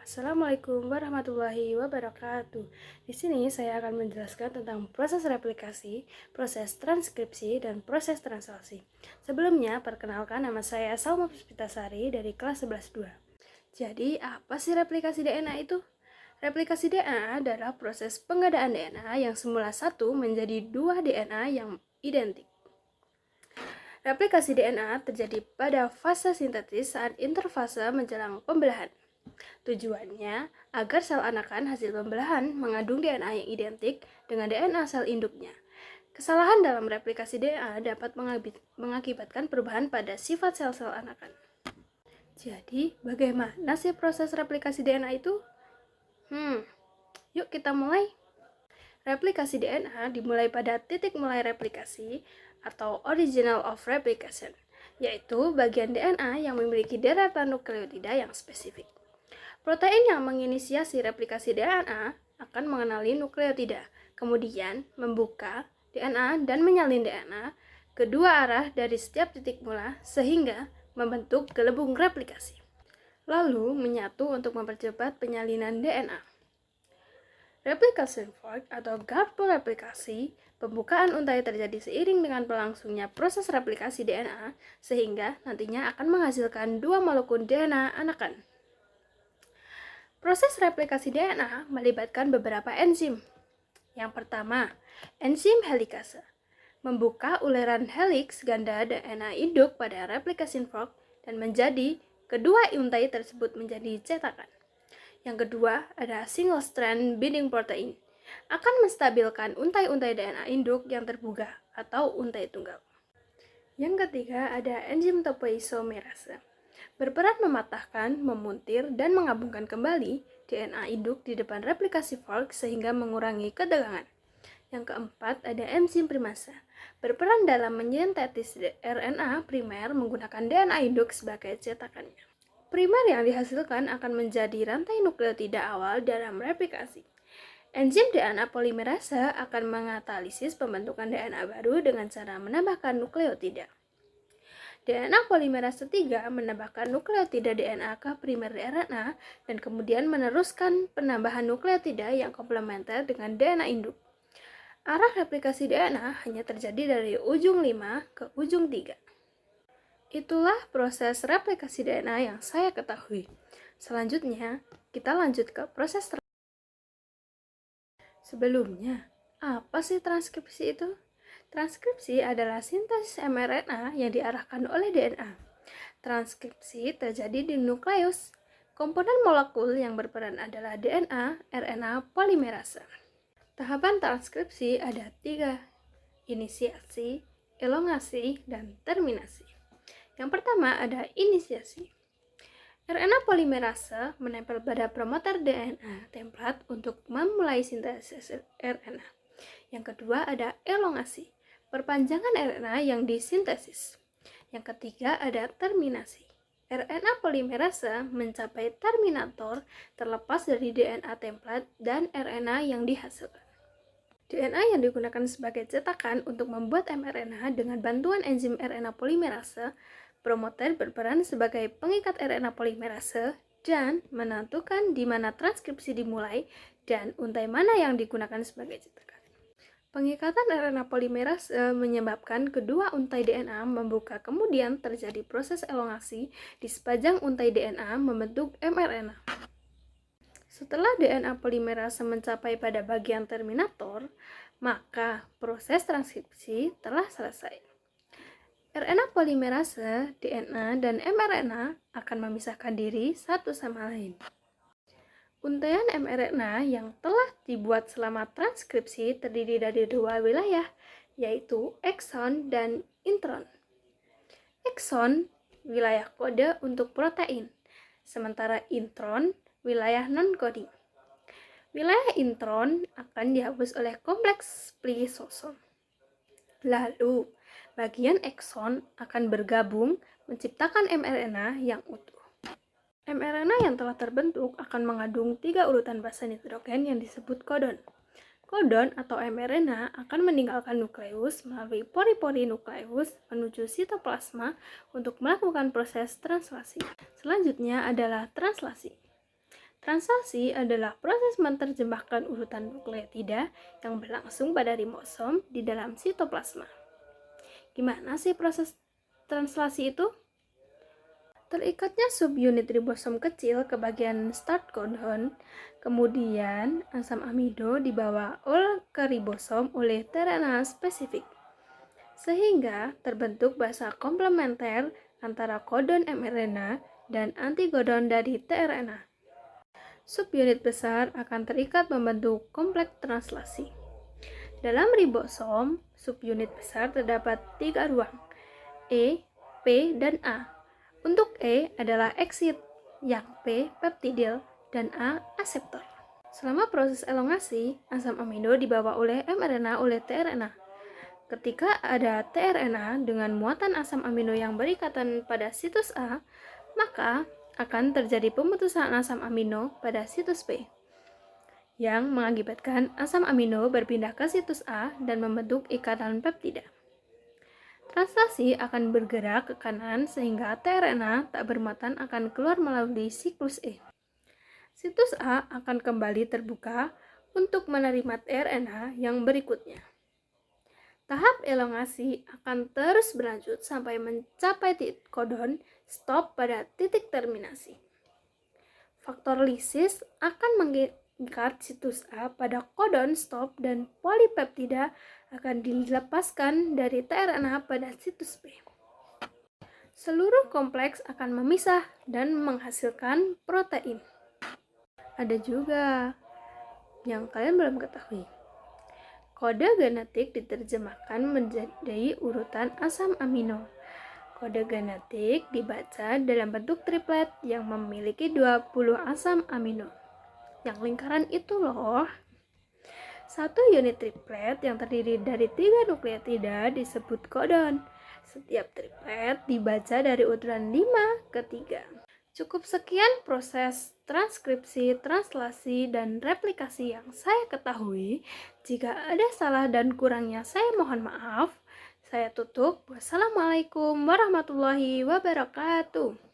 Assalamualaikum warahmatullahi wabarakatuh. Di sini saya akan menjelaskan tentang proses replikasi, proses transkripsi, dan proses translasi. Sebelumnya, perkenalkan nama saya Salma Puspitasari dari kelas 11-2. Jadi, apa sih replikasi DNA itu? Replikasi DNA adalah proses penggadaan DNA yang semula satu menjadi dua DNA yang identik. Replikasi DNA terjadi pada fase sintetis saat interfase menjelang pembelahan. Tujuannya agar sel anakan hasil pembelahan mengandung DNA yang identik dengan DNA sel induknya. Kesalahan dalam replikasi DNA dapat mengakibatkan perubahan pada sifat sel-sel anakan. Jadi, bagaimana sih proses replikasi DNA itu? Yuk kita mulai. Replikasi DNA dimulai pada titik mulai replikasi atau original of replication, yaitu bagian DNA yang memiliki deretan nukleotida yang spesifik. Protein yang menginisiasi replikasi DNA akan mengenali nukleotida, kemudian membuka DNA dan menyalin DNA kedua arah dari setiap titik mula sehingga membentuk gelembung replikasi. Lalu menyatu untuk mempercepat penyalinan DNA. Replication fork atau garpu replikasi, pembukaan untai terjadi seiring dengan berlangsungnya proses replikasi DNA sehingga nantinya akan menghasilkan dua molekul DNA anakan. Proses replikasi DNA melibatkan beberapa enzim. Yang pertama, enzim helikase membuka uleran heliks ganda DNA induk pada replication fork dan menjadi kedua untai tersebut menjadi cetakan. Yang kedua, ada single strand binding protein akan menstabilkan untai-untai DNA induk yang terbuka atau untai tunggal. Yang ketiga, ada enzim topoisomerase berperan mematahkan, memuntir, dan menggabungkan kembali DNA induk di depan replikasi fork sehingga mengurangi ketegangan. Yang keempat, ada enzim primase berperan dalam mensintetis RNA primer menggunakan DNA induk sebagai cetakannya. Primer yang dihasilkan akan menjadi rantai nukleotida awal dalam replikasi. Enzim DNA polimerase akan mengatalisis pembentukan DNA baru dengan cara menambahkan nukleotida. DNA polimerase 3 menambahkan nukleotida DNA ke primer RNA dan kemudian meneruskan penambahan nukleotida yang komplementer dengan DNA induk. Arah replikasi DNA hanya terjadi dari ujung 5 ke ujung 3. Itulah proses replikasi DNA yang saya ketahui. Selanjutnya, kita lanjut ke proses Sebelumnya, apa sih transkripsi itu? Transkripsi adalah sintesis mRNA yang diarahkan oleh DNA. Transkripsi terjadi di nukleus. Komponen molekul yang berperan adalah DNA, RNA, polimerase. Tahapan transkripsi ada 3, inisiasi, elongasi, dan terminasi. Yang pertama ada inisiasi. RNA polimerase menempel pada promoter DNA template untuk memulai sintesis RNA. Yang kedua ada elongasi, perpanjangan RNA yang disintesis. Yang ketiga ada terminasi. RNA polimerase mencapai terminator terlepas dari DNA template dan RNA yang dihasilkan. DNA yang digunakan sebagai cetakan untuk membuat mRNA dengan bantuan enzim RNA polimerase, promoter berperan sebagai pengikat RNA polimerase dan menentukan di mana transkripsi dimulai dan untai mana yang digunakan sebagai cetakan. Pengikatan RNA polimerase menyebabkan kedua untai DNA membuka, kemudian terjadi proses elongasi di sepanjang untai DNA membentuk mRNA. Setelah DNA polimerase mencapai pada bagian terminator, maka proses transkripsi telah selesai. RNA polimerase, DNA, dan mRNA akan memisahkan diri satu sama lain. Untaian mRNA yang telah dibuat selama transkripsi terdiri dari dua wilayah, yaitu ekson dan intron. Ekson, wilayah kode untuk protein, sementara intron, wilayah non-coding. Wilayah intron akan dihapus oleh kompleks plisosom. Lalu, bagian ekson akan bergabung menciptakan mRNA yang utuh. mRNA yang telah terbentuk akan mengandung 3 urutan basa nitrogen yang disebut kodon. Kodon atau mRNA akan meninggalkan nukleus melalui pori-pori nukleus menuju sitoplasma untuk melakukan proses translasi. Selanjutnya adalah translasi. Translasi adalah proses menerjemahkan urutan nukleotida yang berlangsung pada ribosom di dalam sitoplasma. Gimana sih proses translasi itu? Terikatnya subunit ribosom kecil ke bagian start codon, kemudian asam amido dibawa ke ribosom oleh tRNA spesifik, sehingga terbentuk basa komplementer antara kodon mRNA dan antikodon dari tRNA. Subunit besar akan terikat membentuk kompleks translasi. Dalam ribosom, subunit besar terdapat 3 ruang, E, P, dan A. Untuk E adalah exit, yang P peptidil, dan A aseptor. Selama proses elongasi, asam amino dibawa oleh mRNA oleh tRNA. Ketika ada tRNA dengan muatan asam amino yang berikatan pada situs A, maka akan terjadi pemutusan asam amino pada situs P, yang mengakibatkan asam amino berpindah ke situs A dan membentuk ikatan peptida. Translasi akan bergerak ke kanan sehingga tRNA tak bermuatan akan keluar melalui siklus E. Situs A akan kembali terbuka untuk menerima tRNA yang berikutnya. Tahap elongasi akan terus berlanjut sampai mencapai titik kodon stop pada titik terminasi. Faktor lisis akan mengikat situs A pada kodon stop dan polipeptida akan dilepaskan dari tRNA pada situs B. Seluruh kompleks akan memisah dan menghasilkan protein. Ada juga yang kalian belum ketahui. Kode genetik diterjemahkan menjadi urutan asam amino. Kode genetik dibaca dalam bentuk triplet yang memiliki 20 asam amino. Yang lingkaran itu loh. Satu unit triplet yang terdiri dari 3 nukleotida disebut kodon. Setiap triplet dibaca dari urutan 5 ke 3. Cukup sekian proses transkripsi, translasi, dan replikasi yang saya ketahui. Jika ada salah dan kurangnya saya mohon maaf. Saya tutup. Wassalamualaikum warahmatullahi wabarakatuh.